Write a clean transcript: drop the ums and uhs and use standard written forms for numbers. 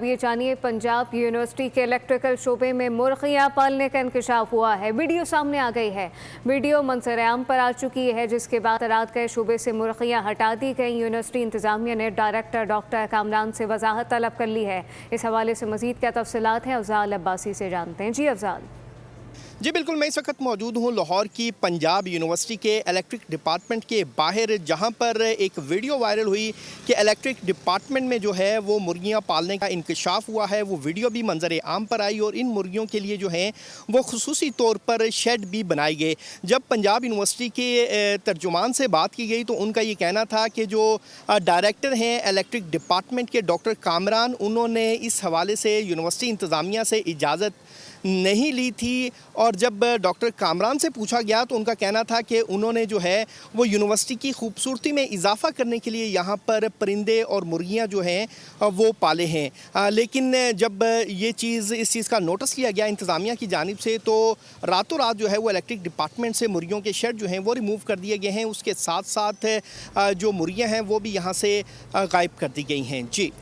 ये जानिए, पंजाब यूनिवर्सिटी के इलेक्ट्रिकल शोबे में मुर्गियां पालने का इंकशाफ हुआ है। वीडियो सामने आ गई है। वीडियो मंजर-ए-आम पर आ चुकी है, जिसके बाद रात गए शोबे से मुर्गियां हटा दी गई। यूनिवर्सिटी इंतजामिया ने डायरेक्टर डॉक्टर कामरान से वजाहत तलब कर ली है। इस हवाले से मजीद क्या तफसीलात हैं, अफजाल अब्बासी से जानते हैं। जी अफजाल। जी बिल्कुल, मैं इस वक्त मौजूद हूँ लाहौर की पंजाब यूनिवर्सिटी के इलेक्ट्रिक डिपार्टमेंट के बाहर, जहाँ पर एक वीडियो वायरल हुई कि इलेक्ट्रिक डिपार्टमेंट में जो है वो मुर्गियाँ पालने का इंकशाफ हुआ है। वो वीडियो भी मंजर आम पर आई और इन मुर्गियों के लिए जो है वो खुसूसी तौर पर शेड भी बनाए गए। जब पंजाब यूनिवर्सिटी के तर्जुमान से बात की गई तो उनका ये कहना था कि जो डायरेक्टर हैं इलेक्ट्रिक डिपार्टमेंट के डॉक्टर कामरान, उन्होंने इस हवाले से यूनिवर्सिटी इंतज़ामिया से इजाज़त नहीं ली थी। और जब डॉक्टर कामरान से पूछा गया तो उनका कहना था कि उन्होंने जो है वो यूनिवर्सिटी की खूबसूरती में इजाफ़ा करने के लिए यहाँ पर परिंदे और मुर्गियाँ जो हैं वो पाले हैं। लेकिन जब इस चीज़ का नोटिस लिया गया इंतज़ामिया की जानिब से, तो रातों रात जो है वो इलेक्ट्रिक डिपार्टमेंट से मुर्गियों के शेड जो हैं वो रिमूव कर दिए गए हैं। उसके साथ साथ जो मुर्गियाँ हैं वो भी यहाँ से गायब कर दी गई हैं। जी।